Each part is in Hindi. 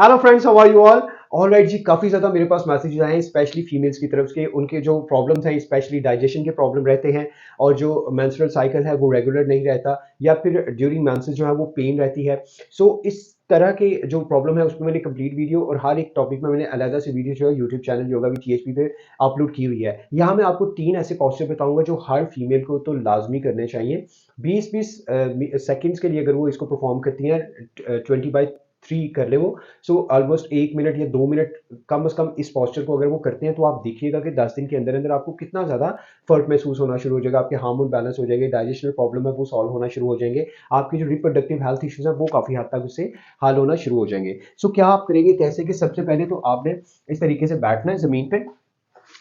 Hello friends, how are you all right ji. काफ़ी ज़्यादा मेरे पास मैसेजेस आए हैं स्पेशली फीमेल्स की तरफ से। उनके जो प्रॉब्लम्स हैं स्पेशली डाइजेशन के प्रॉब्लम रहते हैं और जो मेंस्ट्रुअल साइकिल है वो रेगुलर नहीं रहता या फिर ड्यूरिंग मेंसेस जो है वो पेन रहती है। सो इस तरह के जो प्रॉब्लम है उसमें मैंने कंप्लीट वीडियो और हर एक टॉपिक में मैंने अलग से वीडियो जो है यूट्यूब चैनल योगा विद टीएचपी पे अपलोड की हुई है। यहाँ मैं आपको 3 ऐसे पॉस्चर बताऊंगा जो हर फीमेल को तो लाजमी करने चाहिए। 20-20 सेकंड्स के लिए अगर वो इसको परफॉर्म करती हैं, 20/3 कर ले वो। सो ऑलमोस्ट 1 मिनट या 2 मिनट कम से कम इस पॉस्चर को अगर वो करते हैं तो आप देखिएगा कि 10 दिन के अंदर अंदर आपको कितना ज़्यादा फर्क महसूस होना शुरू हो जाएगा। आपके हार्मोन बैलेंस हो जाएंगे, डाइजेशनल प्रॉब्लम है वो सॉल्व होना शुरू हो जाएंगे, आपके जो रिप्रोडक्टिव हेल्थ इश्यूज है वो काफ़ी हद तक उससे हल होना शुरू हो जाएंगे। सो क्या आप करेंगे कैसे कि सबसे पहले तो आपने इस तरीके से बैठना है ज़मीन पे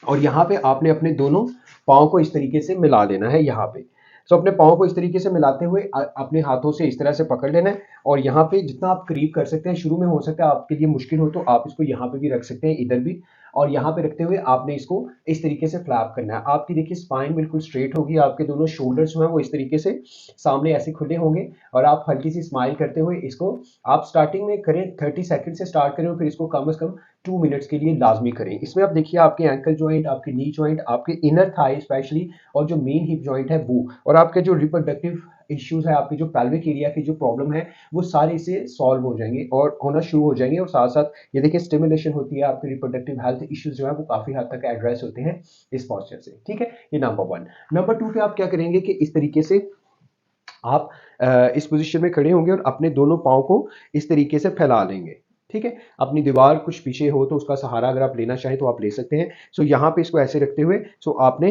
और यहाँ पे आपने अपने दोनों पाँव को इस तरीके से मिला लेना है यहाँ पे। सो अपने पाँव को इस तरीके से मिलाते हुए अपने हाथों से इस तरह से पकड़ लेना है और यहाँ पे जितना आप करीब कर सकते हैं, शुरू में हो सकता है आपके लिए मुश्किल हो तो आप इसको यहाँ पे भी रख सकते हैं, इधर भी। और यहाँ पे रखते हुए आपने इसको इस तरीके से फ्लैप करना है। आपकी देखिए स्पाइन बिल्कुल स्ट्रेट होगी, आपके दोनों शोल्डर्स जो है वो इस तरीके से सामने ऐसे खुले होंगे और आप हल्की सी स्माइल करते हुए इसको आप स्टार्टिंग में करें, 30 सेकंड से स्टार्ट करें और फिर इसको कम से कम 2 मिनट्स के लिए लाजमी करें। इसमें आप देखिए आपके एंकल जॉइंट, आपके नी जॉइंट, आपके इनर थाई स्पेशली और जो मेन हिप जॉइंट है वो, और आपके जो रिप्रोडक्टिव इश्यूज है, आपकी जो पेल्विक एरिया की जो प्रॉब्लम है वो सारे इससे सॉल्व हो जाएंगे और होना शुरू हो जाएंगे। और साथ साथ ये देखिए स्टिमुलेशन होती है, आपके रिप्रोडक्टिव हेल्थ इश्यूज जो है वो काफी हद तक एड्रेस होते हैं इस पॉस्चर से। ठीक है, ये नंबर 1। नंबर 2 पे आप क्या करेंगे कि इस तरीके से आप इस पोजीशन में खड़े होंगे और अपने दोनों पाँव को इस तरीके से फैला लेंगे। ठीक है, अपनी दीवार कुछ पीछे हो तो उसका सहारा अगर आप लेना चाहें तो आप ले सकते हैं। सो यहाँ पे इसको ऐसे रखते हुए सो आपने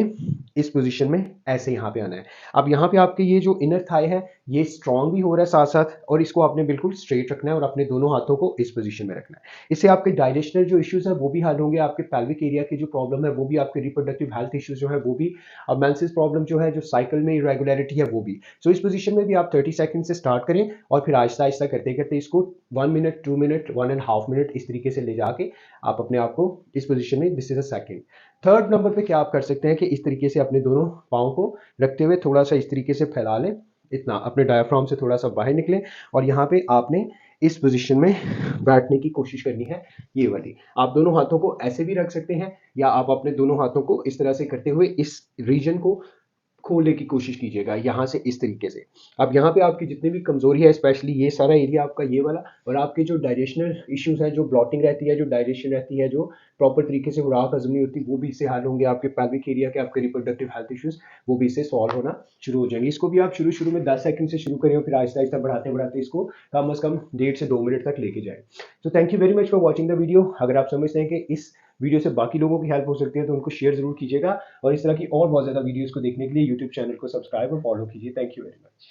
इस पोजीशन में ऐसे यहाँ पे आना है। अब यहाँ पे आपके ये जो इनर थाई है ये स्ट्रांग भी हो रहा है साथ साथ, और इसको आपने बिल्कुल स्ट्रेट रखना है और अपने दोनों हाथों को इस पोजीशन में रखना है। इससे आपके डाइजेशनल जो इश्यूज है वो भी हल होंगे, आपके पेल्विक एरिया की जो प्रॉब्लम है वो भी, आपके रिप्रोडक्टिव हेल्थ इश्यूज जो है वो भी, और मेंसेस प्रॉब्लम जो है, जो साइकिल में इरेगुलरिटी है वो भी। सो इस पोजीशन में भी आप 30 सेकंड से स्टार्ट करें और फिर आहिस्ता आहिस्ता करते करते इसको 1 मिनट, 2 मिनट, 1.5 मिनट इस तरीके से ले जाके आप अपने आप को इस पोजीशन में, this is a second. Third number पे क्या आप कर सकते हैं कि इस तरीके से अपने दोनों पाँव को रखते हुए थोड़ा सा इस तरीके से फैला लें, इतना अपने डायफ्राम से थोड़ा सा बाहर निकले और यहाँ पे आपने इस पोजीशन में बैठने की कोशिश करनी है, ये वाली। आप दोनों हाथों को ऐसे भी रख सकते हैं या आप अपने दोनों हाथों को इस तरह से करते हुए इस रीजन को खोलने की कोशिश कीजिएगा यहाँ से इस तरीके से। अब यहाँ पे आपकी जितनी भी कमजोरी है, स्पेशली ये सारा एरिया आपका ये वाला, और आपके जो डाइजेशनल इश्यूज है, जो ब्लॉटिंग रहती है, जो डाइजेशन रहती है, जो प्रॉपर तरीके से खुराक हजम नहीं होती, वो भी इससे हल होंगे। आपके पैल्विक एरिया के, आपके रिप्रोडक्टिव हेल्थ इश्यूज वो भी इससे सॉल्व होना शुरू हो जाएंगे। इसको भी आप शुरू शुरू में 10 सेकंड से शुरू करें और फिर आहिस्ता आहिस्ता बढ़ाते बढ़ाते इसको कम से कम 1.5 से 2 मिनट तक लेके जाए। तो thank you very much for watching the video. अगर आप समझते हैं कि इस वीडियो से बाकी लोगों की हेल्प हो सकती है तो उनको शेयर जरूर कीजिएगा और इस तरह की और बहुत ज़्यादा वीडियोस को देखने के लिए यूट्यूब चैनल को सब्सक्राइब और फॉलो कीजिए। Thank you very much.